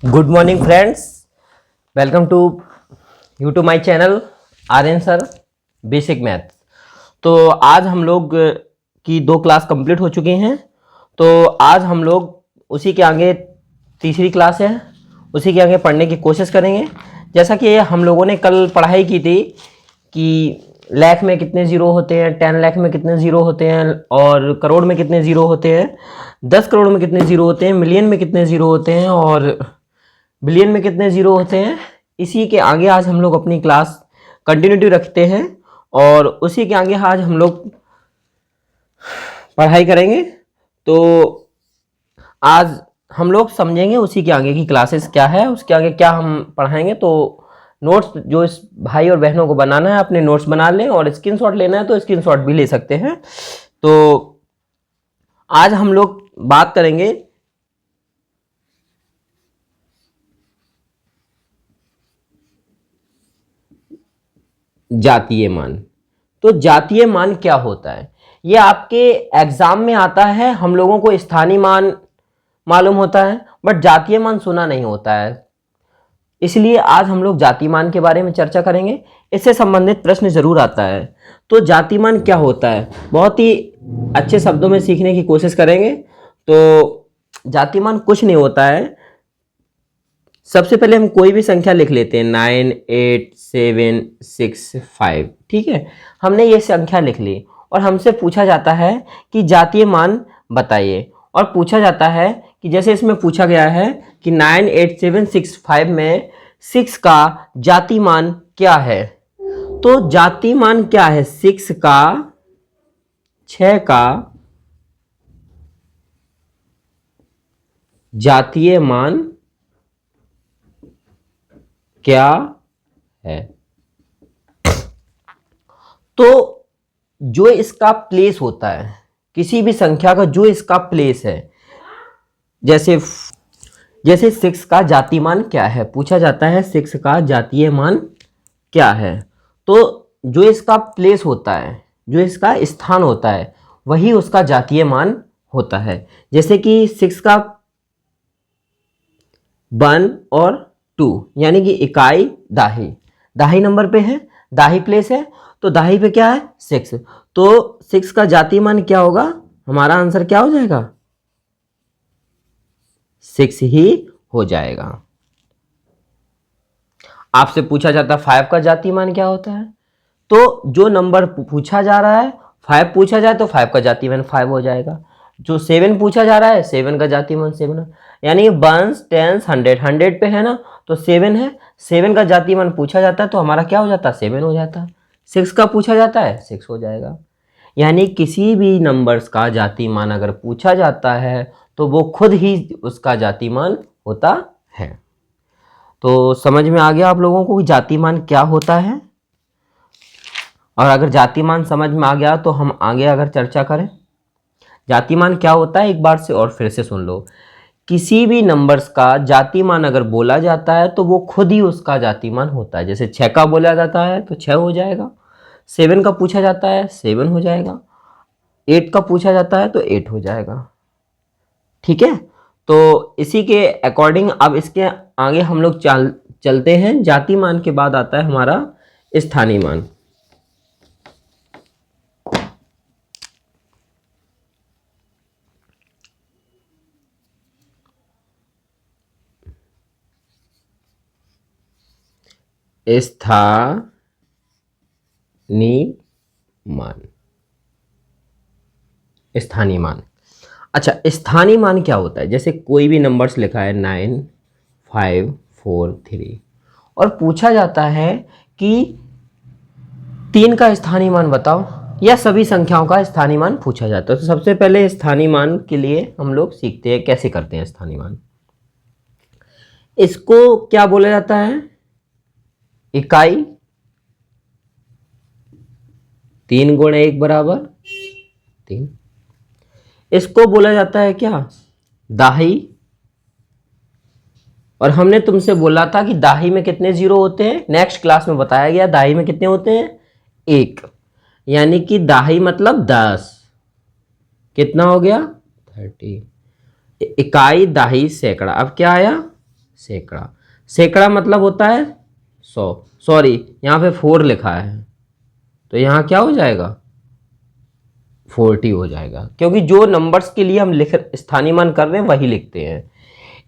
Good morning friends, welcome to my channel Aryan sir basic maths. तो आज हम लोग की 2 क्लास कंप्लीट हो चुकी हैं। तो आज हम लोग उसी के आगे तीसरी क्लास है, उसी के आगे पढ़ने की कोशिश करेंगे। जैसा कि हम लोगों ने कल पढ़ाई की थी कि लाख में कितने ज़ीरो होते हैं, 10 लाख में कितने ज़ीरो होते हैं, और करोड़ में कितने ज़ीरो होते हैं, 10 करोड़ में कितने ज़ीरो होते हैं, मिलियन में कितने ज़ीरो होते हैं और बिलियन में कितने ज़ीरो होते हैं। इसी के आगे आज हम लोग अपनी क्लास कंटिन्यूटी रखते हैं और उसी के आगे आज हम लोग पढ़ाई करेंगे। तो आज हम लोग समझेंगे उसी के आगे की क्लासेस क्या है, उसके आगे क्या हम पढ़ाएंगे। तो नोट्स जो इस भाई और बहनों को बनाना है अपने नोट्स बना लें, और स्क्रीनशॉट लेना है तो स्क्रीनशॉट भी ले सकते हैं। तो आज हम लोग बात करेंगे जातीय मान। तो जातीय मान क्या होता है, ये आपके एग्जाम में आता है। हम लोगों को स्थानीय मान मालूम होता है बट जातीय मान सुना नहीं होता है, इसलिए आज हम लोग जातीय मान के बारे में चर्चा करेंगे। इससे संबंधित प्रश्न जरूर आता है। तो जातीय मान क्या होता है, बहुत ही अच्छे शब्दों में सीखने की कोशिश करेंगे। तो जातीय मान कुछ नहीं होता है। सबसे पहले हम कोई भी संख्या लिख लेते हैं, 9 8 7 6 5। ठीक है, हमने ये संख्या लिख ली और हमसे पूछा जाता है कि जातीय मान बताइए। और पूछा जाता है कि जैसे इसमें पूछा गया है कि 9 8 7 6 5 में 6 का जातीय मान क्या है। तो जातीय मान क्या है, 6 का, 6 का जातीय मान क्या है। तो जो इसका प्लेस होता है, किसी भी संख्या का जो इसका प्लेस है, जैसे 6 का जातीय मान क्या है, पूछा जाता है 6 का जातीय मान क्या है। तो जो इसका प्लेस होता है, जो इसका स्थान होता है, वही उसका जातीय मान होता है। जैसे कि 6 का 1 और 2 यानी कि इकाई दाही नंबर पे है, दाही प्लेस है, तो दाही पे क्या है 6। तो 6 का जातीय मान क्या होगा, हमारा आंसर क्या हो जाएगा, 6 ही हो जाएगा। आपसे पूछा जाता है 5 का जातीय मान क्या होता है, तो जो नंबर पूछा जा रहा है 5 पूछा जाए तो 5 का जातीय मान 5 हो जाएगा। जो 7 पूछा जा रहा है 7 का जातीय मान 7 है। यानी 1 10 100 100 पे है ना, तो 7 है। 7 का जातीय मान पूछा जाता है तो हमारा क्या हो जाता है, 7 हो जाता है। 6 का पूछा जाता है 6 हो जाएगा। यानी किसी भी नंबर्स का जातीय मान अगर पूछा जाता है तो वो खुद ही उसका जातीय मान होता है। तो समझ में आ गया आप लोगों को कि जातीय मान क्या होता है। और अगर जातीय मान समझ में आ गया तो हम आगे अगर चर्चा करें, जातीय मान क्या होता है एक बार से और फिर से सुन लो। किसी भी नंबर्स का जातीय मान अगर बोला जाता है तो वो खुद ही उसका जातीय मान होता है। जैसे 6 का बोला जाता है तो 6 हो जाएगा, 7 का पूछा जाता है 7 हो जाएगा, 8 का पूछा जाता है तो 8 हो जाएगा। ठीक है, तो इसी के अकॉर्डिंग अब इसके आगे हम लोग चलते हैं। जातीय मान के बाद आता है हमारा स्थानीय मान। स्थानीय मान, स्थानीय मान। अच्छा, स्थानीय मान क्या होता है, जैसे कोई भी नंबर्स लिखा है 9 5 4 3 और पूछा जाता है कि 3 का स्थानीय मान बताओ, या सभी संख्याओं का स्थानीय मान पूछा जाता है। तो सबसे पहले स्थानीय मान के लिए हम लोग सीखते हैं कैसे करते हैं स्थानीय मान। इसको क्या बोला जाता है, इकाई। 3 गुणे 1 बराबर 3। इसको बोला जाता है क्या, दाही। और हमने तुमसे बोला था कि दाही में कितने जीरो होते हैं, नेक्स्ट क्लास में बताया गया दाही में कितने होते हैं, 1। यानी कि दाही मतलब 10, कितना हो गया 30। इकाई दाही सैकड़ा, अब क्या आया सैकड़ा। सैकड़ा मतलब होता है 100, सॉरी यहाँ पे 4 लिखा है तो यहाँ क्या हो जाएगा 40 हो जाएगा, क्योंकि जो नंबर्स के लिए हम लिख स्थानीय मान कर रहे हैं वही लिखते हैं।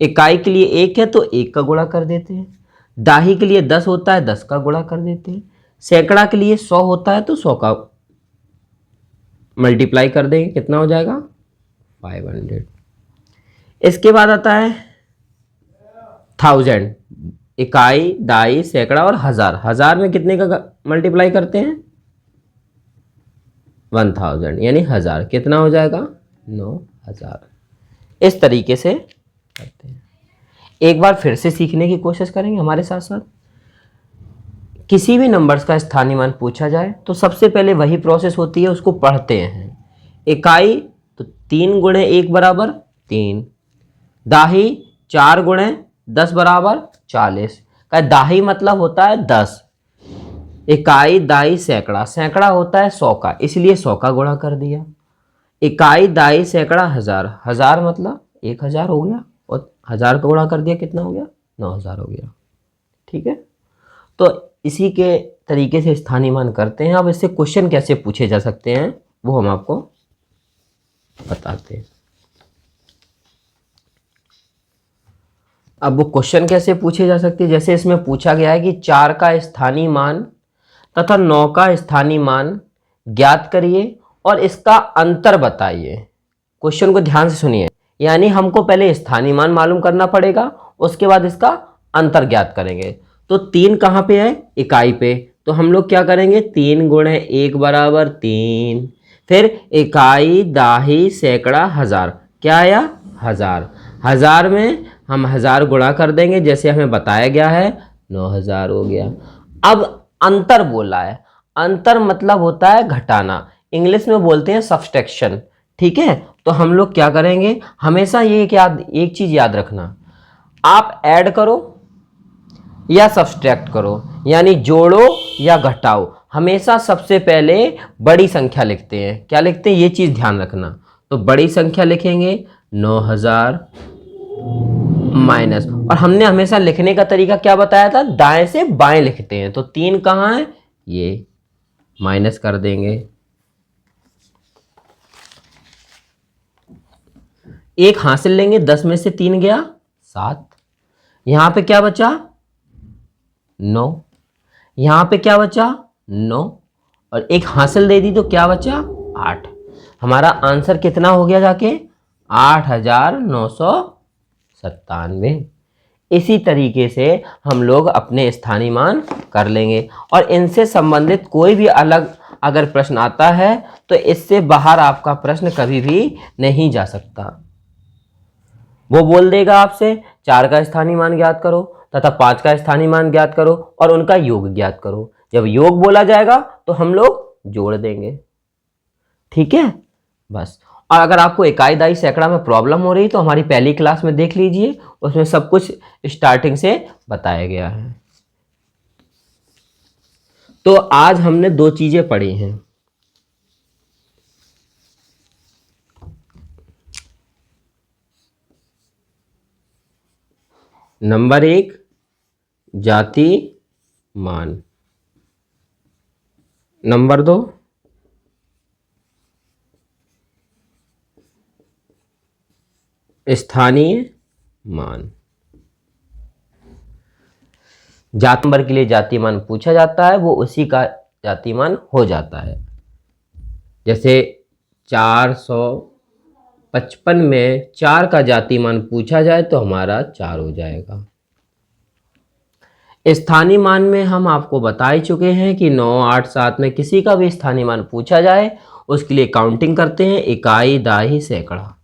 इकाई के लिए 1 है तो 1 का गुणा कर देते हैं, दाही के लिए 10 होता है 10 का गुणा कर देते हैं, सैकड़ा के लिए 100 होता है तो 100 का मल्टीप्लाई कर देंगे, कितना हो जाएगा 500। इसके बाद आता है 1000, इकाई, दाई, सैकड़ा और हजार। हजार में कितने का मल्टीप्लाई करते हैं 1000, यानी 1000, कितना हो जाएगा 9000। इस तरीके से करते हैं। एक बार फिर से सीखने की कोशिश करेंगे हमारे साथ साथ। किसी भी नंबर्स का स्थानीय मान पूछा जाए तो सबसे पहले वही प्रोसेस होती है, उसको पढ़ते हैं। इकाई तो 3 गुणे 1 बराबर 3, दाही 4 गुणे 10 बराबर 40 का दाही मतलब होता है 10, इकाई दाई सैकड़ा, सैकड़ा होता है 100 का, इसलिए 100 का गुणा कर दिया। इकाई दाई सैकड़ा हजार, हजार मतलब 1000 हो गया और 1000 का गुणा कर दिया, कितना हो गया 9000 हो गया। ठीक है, तो इसी के तरीके से स्थानीय मान करते हैं। अब इससे क्वेश्चन कैसे पूछे जा सकते हैं वो हम आपको बताते हैं। अब वो क्वेश्चन कैसे पूछे जा सकते हैं, जैसे इसमें पूछा गया है कि 4 का स्थानीय मान तथा 9 का स्थानीय मान ज्ञात करिए और इसका अंतर बताइए। क्वेश्चन को ध्यान से सुनिए, यानी हमको पहले स्थानीय मान मालूम करना पड़ेगा, उसके बाद इसका अंतर ज्ञात करेंगे। तो 3 कहाँ पे है इकाई पे, तो हम लोग क्या करेंगे 3 गुणे 1 बराबर 3, फिर इकाई दाही सैकड़ा हजार, क्या आया 1000, 1000 में हम 1000 गुणा कर देंगे जैसे हमें बताया गया है, 9000 हो गया। अब अंतर बोला है, अंतर मतलब होता है घटाना, इंग्लिश में बोलते हैं सब्सट्रैक्शन। ठीक है, तो हम लोग क्या करेंगे, हमेशा ये एक चीज याद रखना, आप ऐड करो या सब्सट्रैक्ट करो, यानी जोड़ो या घटाओ, हमेशा सबसे पहले बड़ी संख्या लिखते हैं। क्या लिखते हैं ये चीज ध्यान रखना। तो बड़ी संख्या लिखेंगे 9000 माइनस, और हमने हमेशा लिखने का तरीका क्या बताया था, दाएं से बाएं लिखते हैं। तो 3 कहाँ है, ये माइनस कर देंगे, 1 हासिल लेंगे, 10 में से 3 गया 7, यहां पे क्या बचा 9, यहां पे क्या बचा 9, और 1 हासिल दे दी तो क्या बचा 8। हमारा आंसर कितना हो गया जाके 8997। इसी तरीके से हम लोग अपने स्थानीय मान कर लेंगे, और इनसे संबंधित कोई भी अलग अगर प्रश्न आता है तो इससे बाहर आपका प्रश्न कभी भी नहीं जा सकता। वो बोल देगा आपसे 4 का स्थानीय मान ज्ञात करो तथा 5 का स्थानीय मान ज्ञात करो और उनका योग ज्ञात करो। जब योग बोला जाएगा तो हम लोग जोड़ देंगे। ठीक है, बस। और अगर आपको इकाई दाई सैकड़ा में प्रॉब्लम हो रही तो हमारी पहली क्लास में देख लीजिए, उसमें सब कुछ स्टार्टिंग से बताया गया है। तो आज हमने 2 चीजें पढ़ी हैं। नंबर 1 जाति मान, नंबर 2 स्थानीय मान। जाति नंबर के लिए जातीय मान पूछा जाता है, वो उसी का जातीय मान हो जाता है। जैसे 455 में 4 का जातीय मान पूछा जाए तो हमारा 4 हो जाएगा। स्थानीय मान में हम आपको बता ही चुके हैं कि 9, 8, 7 में किसी का भी स्थानीय मान पूछा जाए उसके लिए काउंटिंग करते हैं, इकाई दाही सैकड़ा।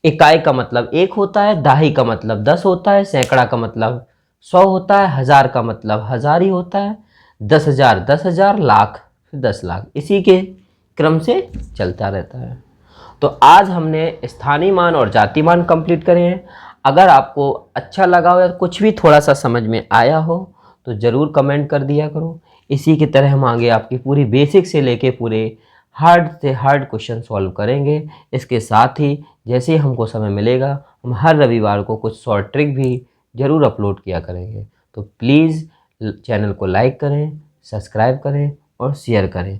इकाई का मतलब 1 होता है, दाही का मतलब 10 होता है, सैकड़ा का मतलब 100 होता है, हजार का मतलब 1000 ही होता है, 10,000 10,000, लाख 10 लाख, इसी के क्रम से चलता रहता है। तो आज हमने स्थानीय मान और जातीय मान कंप्लीट करे हैं। अगर आपको अच्छा लगा हो या कुछ भी थोड़ा सा समझ में आया हो तो ज़रूर कमेंट कर दिया करो। इसी की तरह हम आगे आपकी पूरी बेसिक से लेके पूरे हार्ड से हार्ड क्वेश्चन सॉल्व करेंगे। इसके साथ ही जैसे ही हमको समय मिलेगा हम हर रविवार को कुछ शॉर्ट ट्रिक भी ज़रूर अपलोड किया करेंगे। तो प्लीज़ चैनल को लाइक करें, सब्सक्राइब करें और शेयर करें